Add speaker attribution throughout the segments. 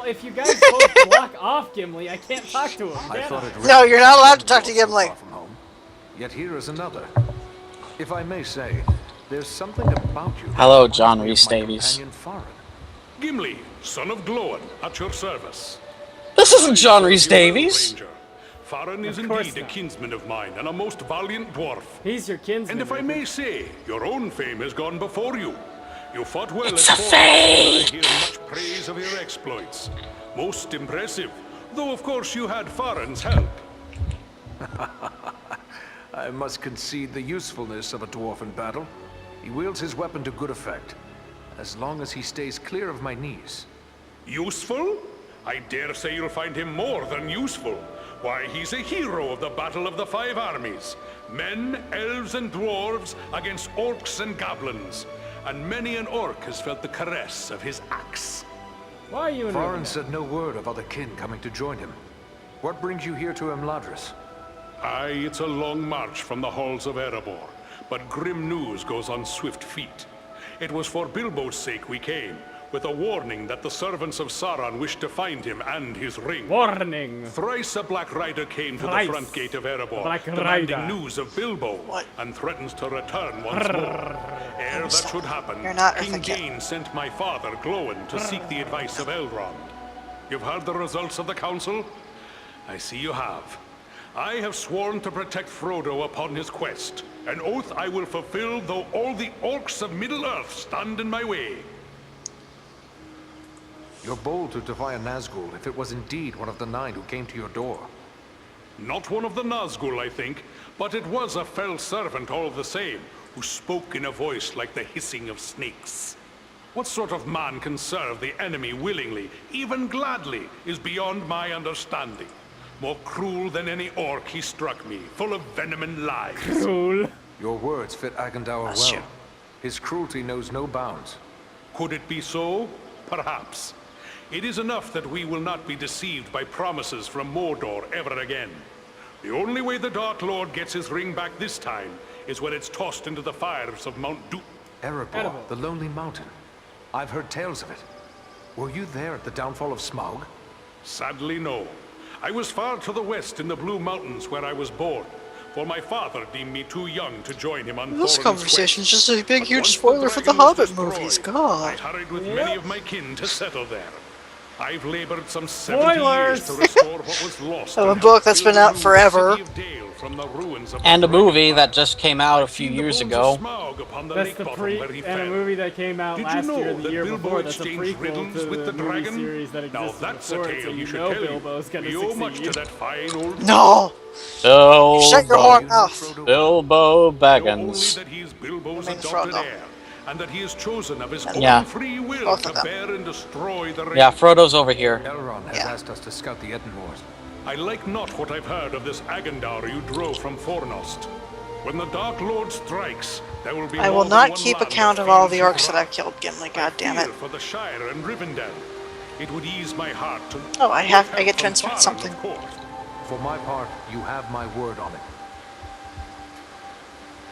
Speaker 1: if you guys both block off Gimli, I can't talk to him.
Speaker 2: No, you're not allowed to talk to Gimli.
Speaker 3: Yet here is another. If I may say, there's something about you.
Speaker 4: Hello, John Rhys Davies.
Speaker 5: Gimli, son of Glóin, at your service.
Speaker 4: This isn't John Rhys Davies.
Speaker 5: Farron is indeed a kinsman of mine, and a most valiant dwarf.
Speaker 1: He's your kinsman.
Speaker 5: And if I may say, your own fame has gone before you. You fought well
Speaker 4: it's
Speaker 5: at
Speaker 4: a fake!
Speaker 5: I hear much praise of your exploits. Most impressive, though of course you had Farron's help.
Speaker 3: I must concede the usefulness of a dwarf in battle. He wields his weapon to good effect, as long as he stays clear of my knees.
Speaker 5: Useful? I dare say you'll find him more than useful. Why, he's a hero of the Battle of the Five Armies. Men, elves, and dwarves against orcs and goblins. And many an orc has felt the caress of his axe.
Speaker 1: Why are you in
Speaker 3: Farron said no word of other kin coming to join him. What brings you here to Imladris?
Speaker 5: Aye, it's a long march from the halls of Erebor, but grim news goes on swift feet. It was for Bilbo's sake we came, with a warning that the servants of Sauron wished to find him and his ring.
Speaker 1: Warning!
Speaker 5: Thrice a Black Rider came to the front gate of Erebor, demanding news of Bilbo, and threatens to return once more. Ere that should happen, King Dain sent my father, Glóin, to seek the advice of Elrond. You've heard the results of the council? I see you have. I have sworn to protect Frodo upon his quest, an oath I will fulfill though all the orcs of Middle-earth stand in my way.
Speaker 3: You're bold to defy a Nazgul if it was indeed one of the 9 who came to your door.
Speaker 5: Not one of the Nazgul, I think, but it was a fell servant all the same, who spoke in a voice like the hissing of snakes. What sort of man can serve the enemy willingly, even gladly, is beyond my understanding. More cruel than any orc he struck me, full of venom and lies.
Speaker 1: Cruel.
Speaker 3: Your words fit Agendaur well. His cruelty knows no bounds.
Speaker 5: Could it be so? Perhaps. It is enough that we will not be deceived by promises from Mordor ever again. The only way the Dark Lord gets his ring back this time is when it's tossed into the fires of Mount Doom.
Speaker 3: Erebor, the Lonely Mountain. I've heard tales of it. Were you there at the downfall of Smaug?
Speaker 5: Sadly, no. I was far to the west in the Blue Mountains where I was born, for my father deemed me too young to join him on
Speaker 2: This conversation's just a big, huge spoiler for the Hobbit movies. God.
Speaker 5: I hurried with many of my kin to settle there. I've labored some 70 years to restore what was lost.
Speaker 2: A book that's been out forever.
Speaker 4: And a movie that just came out a few years ago.
Speaker 1: That's the and a movie that came out last year, the year before. That's a prequel to the movie series that existed before it, so you know Bilbo's gonna succeed.
Speaker 2: No! Shut your horn mouth!
Speaker 4: Bilbo Baggins.
Speaker 5: And that he is chosen of his own free will to bear and destroy the ring.
Speaker 4: Yeah, Frodo's over here.
Speaker 3: Elrond has asked us to scout the Etten Moors.
Speaker 5: I like not what I've heard of this Agendaur you drove from Fornost. When the Dark Lord strikes, there will be
Speaker 2: I will not keep account of all the orcs that I've killed, Gimli, goddammit.
Speaker 5: For the Shire and Rivendell. It would ease my heart to
Speaker 2: Oh, I get transferred something.
Speaker 3: For my part, you have my word on it.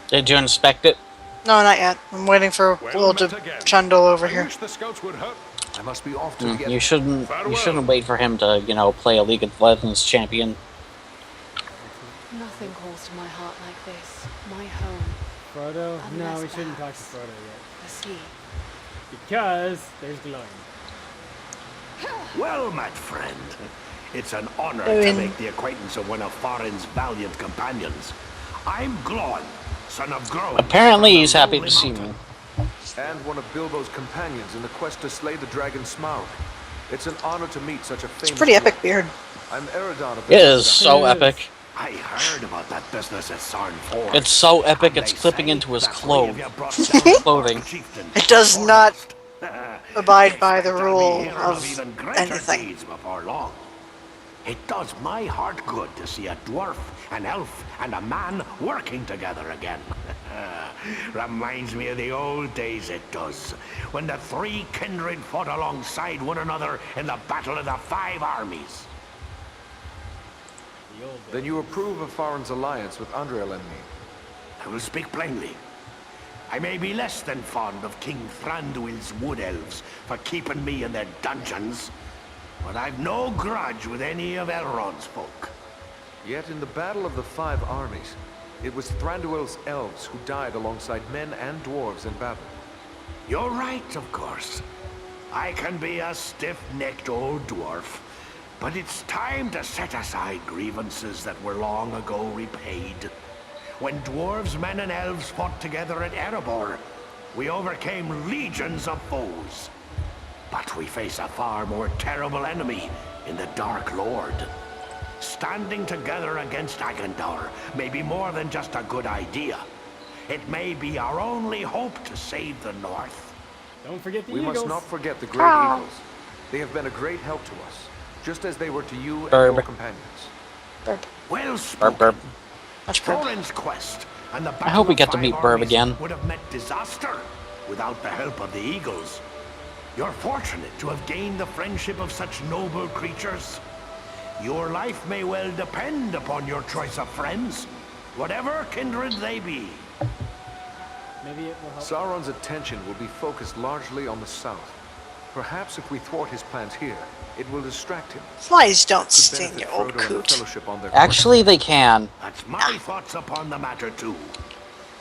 Speaker 4: Did you inspect it?
Speaker 2: No, not yet. I'm waiting for little Chundle over here.
Speaker 3: I must be off to
Speaker 4: You shouldn't wait for him to, you know, play a League of Legends champion.
Speaker 6: Nothing calls to my heart like this. My home.
Speaker 1: Frodo? No, we shouldn't talk to Frodo yet.
Speaker 6: The sea.
Speaker 1: Because there's glowing.
Speaker 7: Well, my friend, it's an honor to make the acquaintance of one of Farron's valiant companions. I'm Glóin, son of Groan.
Speaker 4: Apparently he's happy to see me.
Speaker 3: And one of Bilbo's companions in the quest to slay the dragon Smaug. It's an honor to meet such a famous...
Speaker 2: It's a pretty epic beard.
Speaker 3: I'm Eredon of
Speaker 4: It is so epic.
Speaker 7: I heard about that business at Sarn Ford.
Speaker 4: It's so epic it's clipping into his clothing.
Speaker 2: It does not abide by the rule of anything.
Speaker 7: Before long. It does my heart good to see a dwarf, an elf, and a man working together again. Reminds me of the old days, it does, when the three kindred fought alongside one another in the Battle of the Five Armies.
Speaker 3: Then you approve of Farron's alliance with Andriel and me?
Speaker 7: I will speak plainly. I may be less than fond of King Thranduil's wood elves for keeping me in their dungeons, but I've no grudge with any of Elrond's folk.
Speaker 3: Yet in the Battle of the Five Armies, it was Thranduil's elves who died alongside men and dwarves in battle.
Speaker 7: You're right, of course. I can be a stiff-necked old dwarf, but it's time to set aside grievances that were long ago repaid. When dwarves, men, and elves fought together at Erebor, we overcame legions of foes. But we face a far more terrible enemy in the Dark Lord. Standing together against Agendar may be more than just a good idea. It may be our only hope to save the North.
Speaker 1: Don't forget the
Speaker 3: We
Speaker 1: Eagles.
Speaker 3: must not forget the great Eagles. They have been a great help to us, just as they were to you and your companions.
Speaker 7: Well spoken.
Speaker 4: Burp.
Speaker 7: Thorin's quest and the
Speaker 4: I hope we get to meet Burb again.
Speaker 7: would have met disaster without the help of the Eagles. You're fortunate to have gained the friendship of such noble creatures. Your life may well depend upon your choice of friends, whatever kindred they be.
Speaker 1: Maybe it will help.
Speaker 3: Sauron's attention will be focused largely on the south. Perhaps if we thwart his plans here, it will distract him.
Speaker 2: Flies don't
Speaker 3: Could
Speaker 2: sting,
Speaker 3: benefit
Speaker 2: you old
Speaker 3: Frodo and the
Speaker 2: coot.
Speaker 3: Fellowship on their
Speaker 4: Actually, they can.
Speaker 7: That's my thoughts upon the matter too.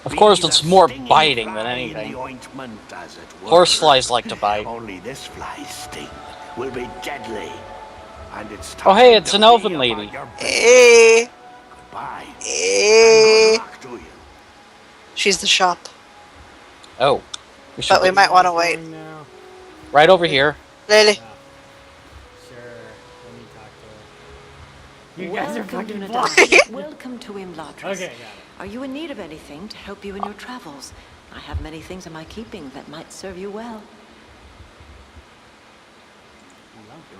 Speaker 4: Of course,
Speaker 7: Be
Speaker 4: it's
Speaker 7: the
Speaker 4: more
Speaker 7: stinging
Speaker 4: biting than
Speaker 7: fly in the
Speaker 4: anything.
Speaker 7: ointment, as it were.
Speaker 4: Horseflies like to bite.
Speaker 7: Only this fly's sting will be deadly. And it's
Speaker 4: Oh, hey,
Speaker 7: time
Speaker 4: it's
Speaker 7: to
Speaker 4: an elven
Speaker 7: be
Speaker 4: lady.
Speaker 7: about your
Speaker 2: Eh,
Speaker 7: Goodbye. And
Speaker 2: eh.
Speaker 7: good luck to you.
Speaker 2: She's the shop.
Speaker 4: Oh. We should
Speaker 2: But we
Speaker 4: be
Speaker 2: might want to wait.
Speaker 1: Now.
Speaker 4: right over here.
Speaker 2: Lily.
Speaker 1: Sure. Let me talk to her. You guys are fucking
Speaker 6: Welcome,
Speaker 1: blind.
Speaker 6: Welcome to Imladris.
Speaker 1: Okay, got it.
Speaker 6: Are you in need of anything to help you in your travels? I have many things in my keeping that might serve you well.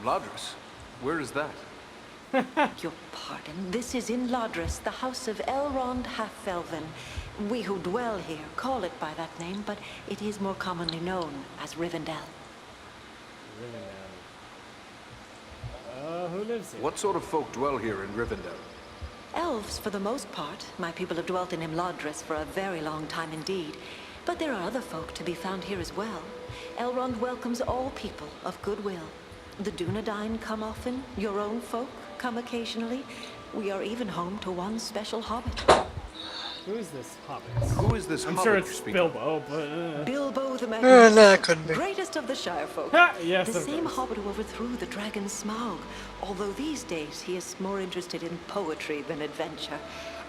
Speaker 3: Imladris? Where is that?
Speaker 6: Your pardon. This is Imladris, the house of Elrond Half-Elven. We who dwell here call it by that name, but it is more commonly known as Rivendell.
Speaker 1: Who lives here?
Speaker 3: What sort of folk dwell here in Rivendell?
Speaker 6: Elves, for the most part. My people have dwelt in Imladris for a very long time indeed. But there are other folk to be found here as well. Elrond welcomes all people of goodwill. The Dunedain come often, your own folk come occasionally. We are even home to one special hobbit.
Speaker 1: Who is this hobbit?
Speaker 3: Who is this
Speaker 1: I'm
Speaker 3: hobbit
Speaker 1: sure
Speaker 3: you're
Speaker 1: it's
Speaker 3: speaking
Speaker 1: Bilbo, but...
Speaker 6: Bilbo the
Speaker 2: No,
Speaker 6: Magnificent,
Speaker 2: it couldn't be.
Speaker 6: greatest of the Shire folk.
Speaker 1: Yes,
Speaker 6: The
Speaker 1: of
Speaker 6: same
Speaker 1: course.
Speaker 6: hobbit who overthrew the dragon Smaug. Although these days he is more interested in poetry than adventure.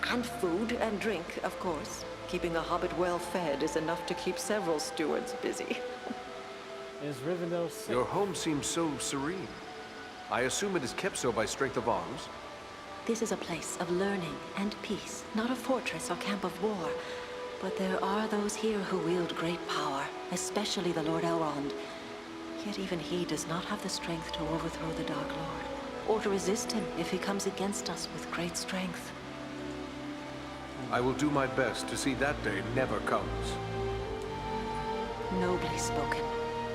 Speaker 6: And food and drink, of course. Keeping a hobbit well fed is enough to keep several stewards busy.
Speaker 1: Is Rivendell sick?
Speaker 3: Your home seems so serene. I assume it is kept so by strength of arms?
Speaker 6: This is a place of learning and peace, not a fortress or camp of war. But there are those here who wield great power, especially the Lord Elrond. Yet even he does not have the strength to overthrow the Dark Lord, or to resist him if he comes against us with great strength.
Speaker 3: I will do my best to see that day never comes.
Speaker 6: Nobly spoken.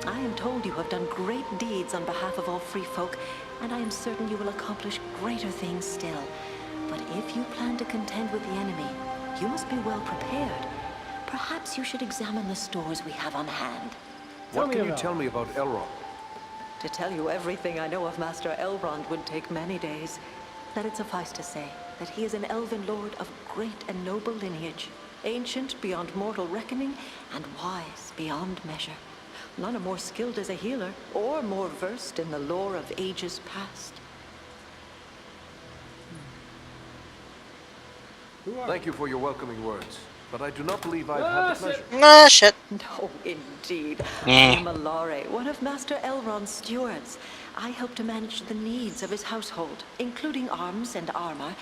Speaker 6: I am told you have done great deeds on behalf of all free folk, and I am certain you will accomplish greater things still. But if you plan to contend with the enemy, you must be well prepared. Perhaps you should examine the stores we have on hand.
Speaker 3: What can you tell me about Elrond?
Speaker 6: To tell you everything I know of Master Elrond would take many days. Let it suffice to say that he is an elven lord of great and noble lineage, ancient beyond mortal reckoning, and wise beyond measure. None are more skilled as a healer, or more versed in the lore of ages past.
Speaker 3: Thank you for your welcoming words, but I do not believe I've had the pleasure.
Speaker 2: Nah, shit.
Speaker 6: No, indeed. I
Speaker 4: Eh.
Speaker 6: am Alare, one of Master Elrond's stewards. I help to manage the needs of his household, including arms and armor.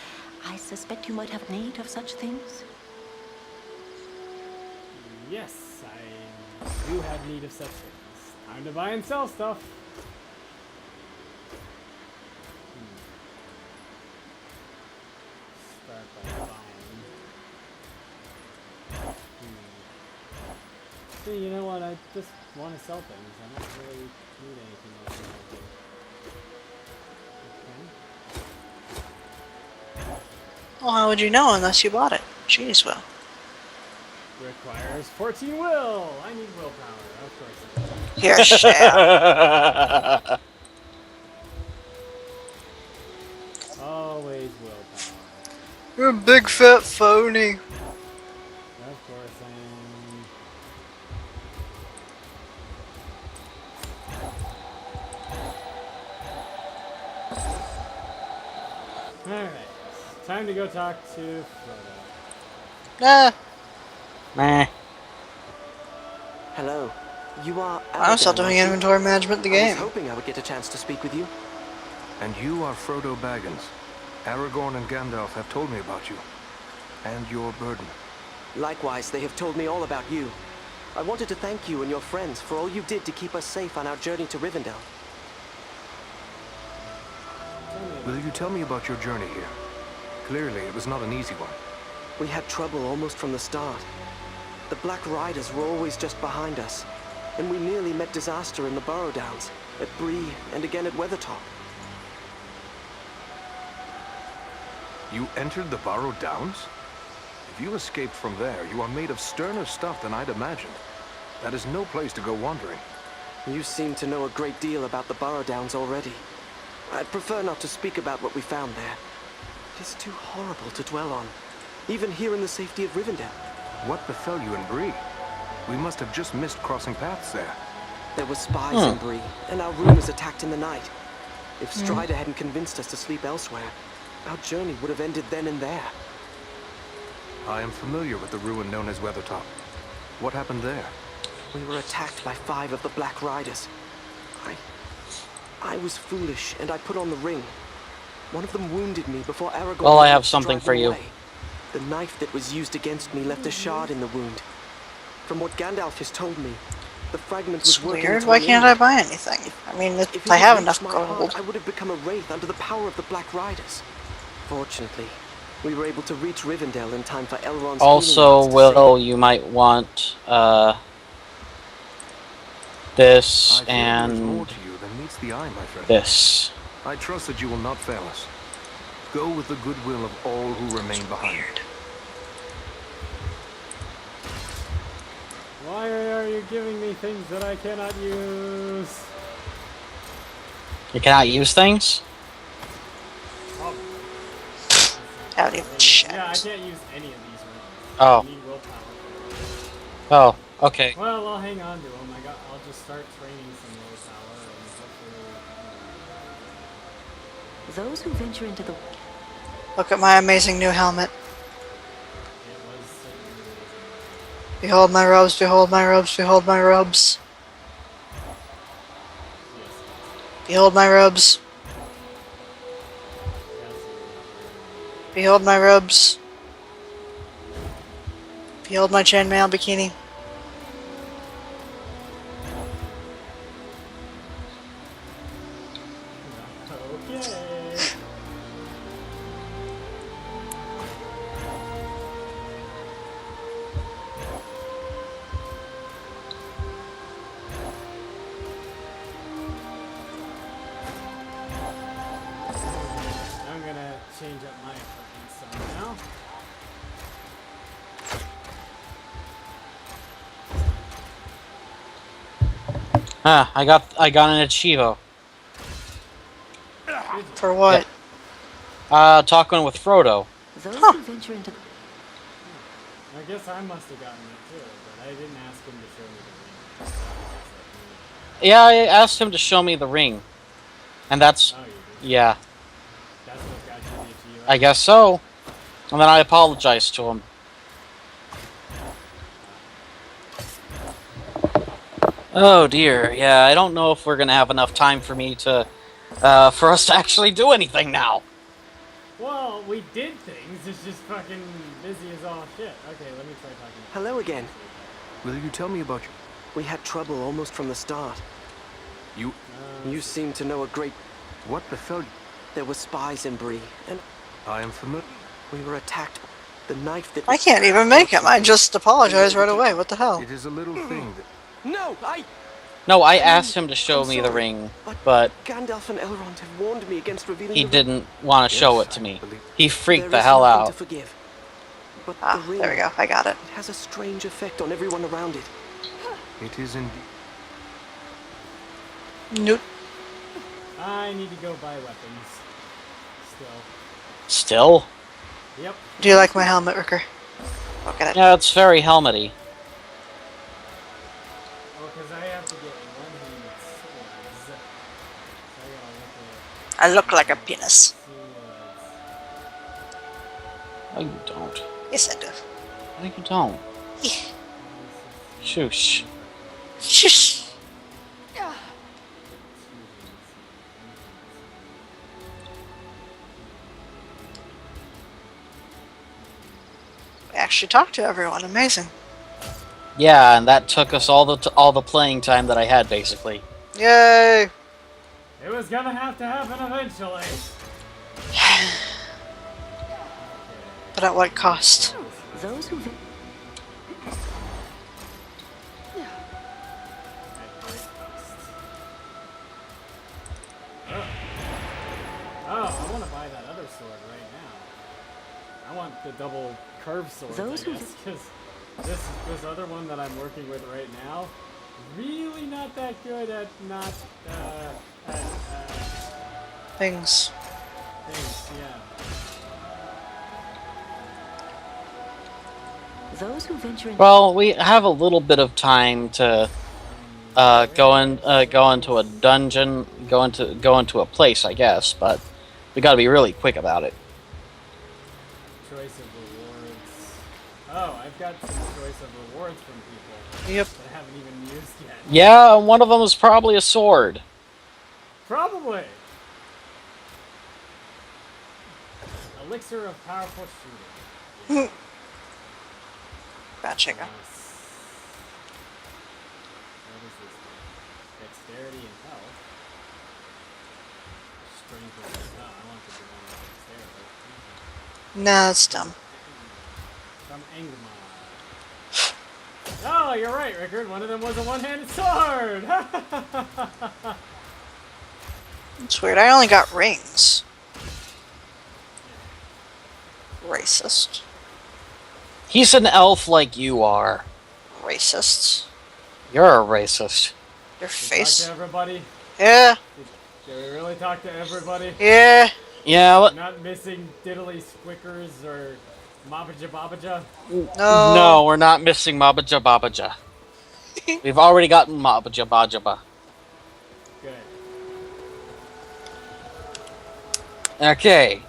Speaker 6: I suspect you might have need of such things.
Speaker 1: Yes, I do have need of such things. Time to buy and sell stuff. Start by buying. See, you know what? I just want to sell things. I don't really need anything else. Okay.
Speaker 2: Well, how would you know unless you bought it? Jeez, well.
Speaker 1: Requires 14 will. I need willpower, of course.
Speaker 2: Here, share.
Speaker 1: always willpower.
Speaker 2: You're a big fat phony.
Speaker 1: Of course I am. Alright. Time to go talk to Frodo.
Speaker 2: Nah.
Speaker 4: Meh.
Speaker 8: Hello. You are
Speaker 2: I'm still doing inventory management in the game.
Speaker 8: I was hoping I would get a chance to speak with you.
Speaker 3: And you are Frodo Baggins. Aragorn and Gandalf have told me about you. And your burden.
Speaker 8: Likewise, they have told me all about you. I wanted to thank you and your friends for all you did to keep us safe on our journey to Rivendell.
Speaker 3: Will you tell me about your journey here? Clearly, it was not an easy one.
Speaker 8: We had trouble almost from the start. The Black Riders were always just behind us, and we nearly met disaster in the Burrow Downs, at Bree, and again at Weathertop.
Speaker 3: You entered the Burrow Downs? If you escaped from there, you are made of sterner stuff than I'd imagined. That is no place to go wandering.
Speaker 8: You seem to know a great deal about the Burrow Downs already. I'd prefer not to speak about what we found there. It is too horrible to dwell on, even here in the safety of Rivendell.
Speaker 3: What befell you in Bree? We must have just missed crossing paths there.
Speaker 8: There were spies in Bree, and our room was attacked in the night. If Strider hadn't convinced us to sleep elsewhere, our journey would have ended then and there.
Speaker 3: I am familiar with the ruin known as Weathertop. What happened there?
Speaker 8: We were attacked by 5 of the Black Riders. I was foolish, and I put on the ring. One of them wounded me before Aragorn...
Speaker 4: Well, I have something for you.
Speaker 8: The knife that was used against me left a shard in the wound. From what Gandalf has told me, the fragment was working...
Speaker 2: Weird, why can't I buy anything? I mean, if I have enough gold.
Speaker 8: I would have become a wraith under the power of the Black Riders. Fortunately, we were able to reach Rivendell in time for Elrond's...
Speaker 4: Also, Will, you might want, this and
Speaker 3: the eye, my friend.
Speaker 4: this.
Speaker 3: I trust that you will not fail us. Go with the goodwill of all who remain behind.
Speaker 1: Why are you giving me things that I cannot use?
Speaker 4: You cannot use things?
Speaker 2: Out even checked.
Speaker 1: Yeah, I can't use any of these right now.
Speaker 4: Oh.
Speaker 1: I need willpower.
Speaker 4: Oh, okay.
Speaker 1: Well, I'll hang on to them. I'll just start training some willpower and hopefully...
Speaker 6: Those who venture into the...
Speaker 2: Look at my amazing new helmet. Behold my robes, behold my robes, behold my robes. Behold my robes. Behold my robes. Behold my chainmail bikini.
Speaker 1: Change up my equipment some now.
Speaker 4: I got an Achievo.
Speaker 2: For what?
Speaker 4: Yeah. Talking with Frodo.
Speaker 6: Those who venture into the...
Speaker 1: I guess I must have gotten it too, but I didn't ask him to show me the ring.
Speaker 4: Yeah, I asked him to show me the ring. And that's...
Speaker 1: Oh, you did?
Speaker 4: Yeah.
Speaker 1: That's what got you the Achievo?
Speaker 4: I guess so. And then I apologized to him. Oh dear, yeah, I don't know if we're gonna have enough time for me to, for us to actually do anything now.
Speaker 1: Well, we did things, it's just fucking busy as all shit. Okay, let me try talking.
Speaker 8: Hello again.
Speaker 3: Will you tell me about you?
Speaker 8: We had trouble almost from the start.
Speaker 3: You
Speaker 8: seem to know a great...
Speaker 3: What befell you?
Speaker 8: There were spies in Bree, and...
Speaker 3: I am familiar.
Speaker 8: We were attacked. The knife that...
Speaker 2: I can't even make him. I just apologized right away. What the hell?
Speaker 3: It is a little thing that...
Speaker 4: No, I asked him to show me the ring, but
Speaker 8: Gandalf and Elrond have warned me against revealing
Speaker 4: he didn't want to show it to me. He freaked the hell out.
Speaker 8: But
Speaker 2: Ah,
Speaker 8: the ring,
Speaker 2: there we go. I got it.
Speaker 8: It has a strange effect on everyone around it.
Speaker 3: It is indeed.
Speaker 2: Nope.
Speaker 1: I need to go buy weapons. Still.
Speaker 4: Still?
Speaker 1: Yep.
Speaker 2: Do you like my helmet, Ricker? Look at it.
Speaker 4: Yeah, it's very helmety.
Speaker 1: Well, because I have to get one-handed swords.
Speaker 2: I look like a penis.
Speaker 4: No, you don't.
Speaker 2: Yes, I do.
Speaker 4: No, you don't.
Speaker 2: Yeah.
Speaker 4: Shush.
Speaker 2: Shush. We actually talked to everyone. Amazing.
Speaker 4: Yeah, and that took us all the playing time that I had, basically.
Speaker 2: Yay!
Speaker 1: It was gonna have to happen eventually.
Speaker 2: But at what cost?
Speaker 6: Those who...
Speaker 1: Oh, I want to buy that other sword right now. I want the double curved sword,
Speaker 6: Those
Speaker 1: I guess, because this other one that I'm working with right now, really not that good at
Speaker 2: Things.
Speaker 1: things, yeah.
Speaker 6: Those who venture in...
Speaker 4: Well, we have a little bit of time to go into a dungeon, go into a place, I guess, but we got to be really quick about it.
Speaker 1: Choice of rewards. Oh, I've got some choice of rewards from people.
Speaker 2: Yep.
Speaker 1: That I haven't even used yet.
Speaker 4: Yeah, one of them is probably a sword.
Speaker 1: Probably. Elixir of powerful shooting.
Speaker 2: Gotcha.
Speaker 1: What is this thing? Dexterity and health. Strength and health. No, I want to do one with dexterity.
Speaker 2: Nah, it's dumb.
Speaker 1: From Angmar. Oh, you're right, Rickard. One of them was a one-handed sword.
Speaker 2: It's weird. I only got rings. Racist.
Speaker 4: He's an elf like you are.
Speaker 2: Racists.
Speaker 4: You're a racist.
Speaker 2: Your
Speaker 1: Talk
Speaker 2: face.
Speaker 1: to everybody.
Speaker 2: Yeah.
Speaker 1: Did we really talk to everybody?
Speaker 2: Yeah.
Speaker 4: Yeah.
Speaker 1: We're not missing diddly squickers or mabaja babaja.
Speaker 2: No.
Speaker 4: No, we're not missing Mabaja Babaja. We've already gotten Mabaja Bajaba.
Speaker 1: Good.
Speaker 4: Okay.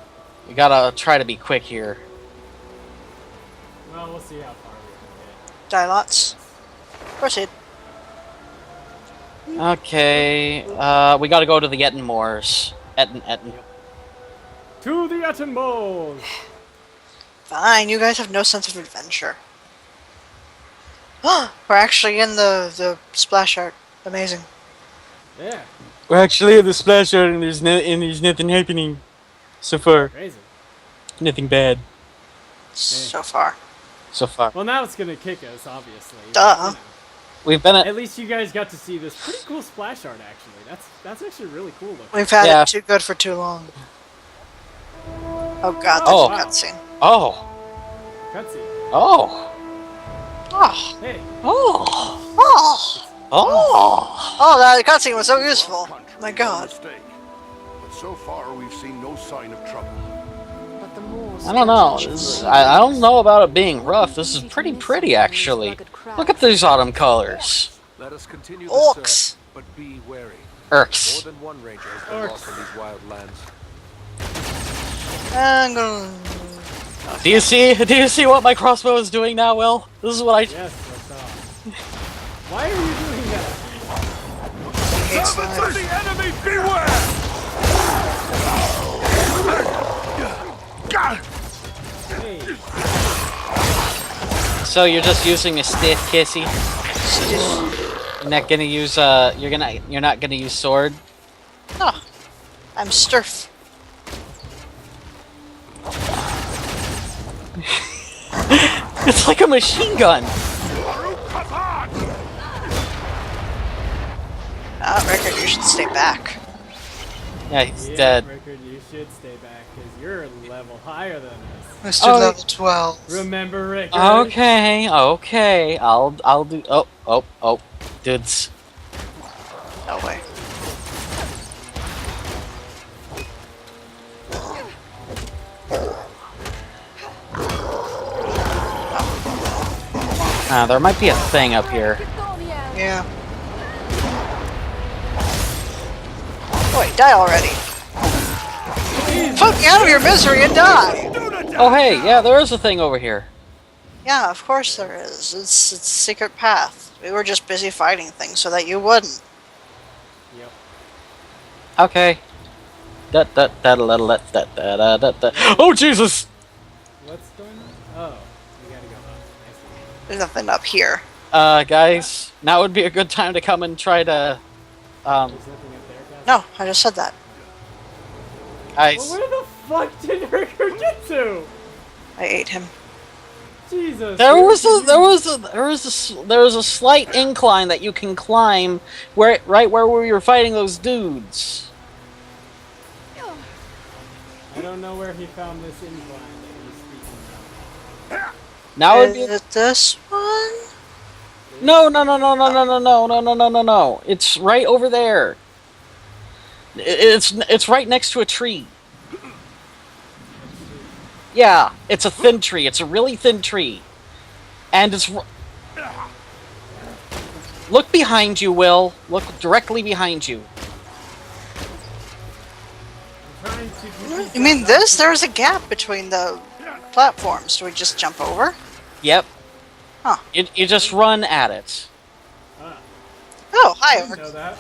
Speaker 4: We gotta try to be quick here.
Speaker 1: Well, we'll see how far we can
Speaker 2: Die lots. Proceed.
Speaker 4: Okay. We gotta go to the Ettenmoors. Etten.
Speaker 1: get. To the Ettenballs!
Speaker 2: Fine, you guys have no sense of adventure. We're actually in the splash art. Amazing.
Speaker 1: Yeah.
Speaker 4: We're actually in the splash art and there's nothing happening so far.
Speaker 1: Crazy.
Speaker 4: Nothing bad
Speaker 2: So far.
Speaker 4: so far.
Speaker 1: Well, now it's gonna kick us, obviously.
Speaker 2: Duh.
Speaker 1: You know.
Speaker 4: We've been
Speaker 1: At least you guys got to see this pretty cool splash art, actually. That's actually really cool looking.
Speaker 2: We've had
Speaker 4: Yeah.
Speaker 2: it too good for too long. Oh god, there's
Speaker 4: Oh.
Speaker 2: a cutscene.
Speaker 4: Oh.
Speaker 1: Cutscene.
Speaker 4: Oh.
Speaker 2: Oh.
Speaker 1: Hey.
Speaker 4: Oh.
Speaker 2: Oh.
Speaker 4: Oh.
Speaker 2: Oh, that cutscene was so useful. My god.
Speaker 3: But so far, we've seen no sign of trouble.
Speaker 6: But the Moors...
Speaker 4: I don't know. I don't know about it being rough. This is pretty actually. Look at these autumn colors.
Speaker 3: Let us continue the
Speaker 2: Orcs.
Speaker 3: search, but be wary.
Speaker 4: Irks.
Speaker 3: More than one ranger has been lost in these wild lands.
Speaker 2: I'm gonna...
Speaker 4: Do you see what my crossbow is doing now, Will? This is what I...
Speaker 1: Yes, I saw. Why are you doing that?
Speaker 3: Servants of the enemy, beware!
Speaker 1: Hey.
Speaker 4: So you're just using a stiff kissy? You're not gonna use you're not gonna use sword?
Speaker 2: No. I'm Sturf.
Speaker 4: It's like a machine gun.
Speaker 2: Rickard, you should stay back.
Speaker 4: Yeah, he's
Speaker 1: Yeah,
Speaker 4: dead.
Speaker 1: Rickard, you should stay back, because you're a level higher than us.
Speaker 2: Mr. Level 12.
Speaker 1: Remember, Rickard?
Speaker 4: Okay. I'll do. Oh, dudes.
Speaker 2: No way.
Speaker 4: There might be a thing up here.
Speaker 2: Yeah. Boy, die already. Put me out of your misery and die!
Speaker 4: Oh hey, yeah, there is a thing over here.
Speaker 2: Yeah, of course there is. It's a secret path. We were just busy fighting things so that you wouldn't.
Speaker 1: Yep.
Speaker 4: Okay. Oh Jesus!
Speaker 1: What's going on? Oh, we gotta go up.
Speaker 2: There's nothing up here.
Speaker 4: Guys, now would be a good time to come and try to,
Speaker 1: There's nothing up there, guys?
Speaker 2: No, I just said that.
Speaker 4: Guys.
Speaker 1: Well, where the fuck did Ricker get to?
Speaker 2: I ate him.
Speaker 1: Jesus.
Speaker 4: There was a slight incline that you can climb right where we were fighting those dudes.
Speaker 1: I don't know where he found this incline that he's speaking about.
Speaker 4: Now it'd be
Speaker 2: Is it this one?
Speaker 4: No. It's right over there. It's right next to a tree. Yeah, it's a thin tree. It's a really thin tree. And it's... Look behind you, Will. Look directly behind you.
Speaker 2: You mean this? There's a gap between the platforms. Do we just jump over?
Speaker 4: Yep.
Speaker 2: Huh.
Speaker 4: You just run at it.
Speaker 2: Oh, hi,
Speaker 1: I didn't
Speaker 2: Orc.
Speaker 1: know that.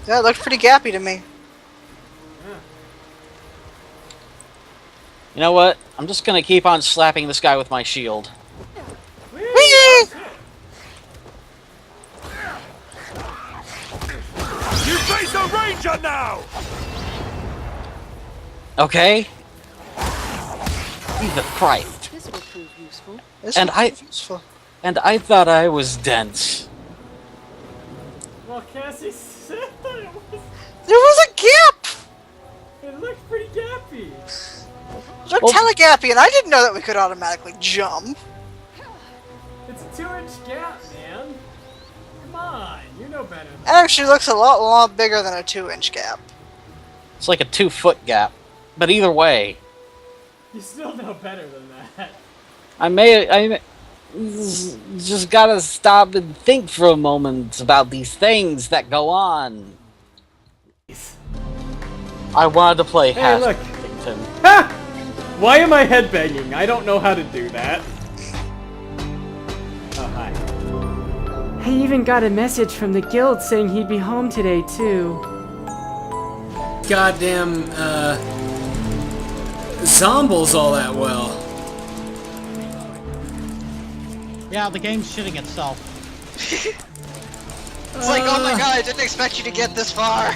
Speaker 2: That looked pretty gappy to me.
Speaker 4: You know what? I'm just gonna keep on slapping this guy with my shield.
Speaker 2: Whee!
Speaker 7: You face a ranger now!
Speaker 4: Okay? Jesus Christ.
Speaker 6: This will prove useful.
Speaker 2: This was useful.
Speaker 4: And I thought I was dense.
Speaker 1: Well, Cassie said that it was...
Speaker 2: There was a gap!
Speaker 1: It looked pretty gappy.
Speaker 2: It looked hella gappy, and I didn't know that we could automatically jump.
Speaker 1: It's a 2-inch gap, man. Come on, you know better.
Speaker 2: It actually looks a lot bigger than a 2-inch gap.
Speaker 4: It's like a 2-foot gap. But either way,
Speaker 1: You still know better than that.
Speaker 4: I just gotta stop and think for a moment about these things that go on. I wanted to play
Speaker 1: Hey, look.
Speaker 4: Haskington.
Speaker 1: Ha! Why am I headbanging? I don't know how to do that. Oh, hi. I even got a message from the guild saying he'd be home today, too. Goddamn, Zombles all that well.
Speaker 9: Yeah, the game's shitting itself.
Speaker 2: It's like, oh my god, I didn't expect you to get this far.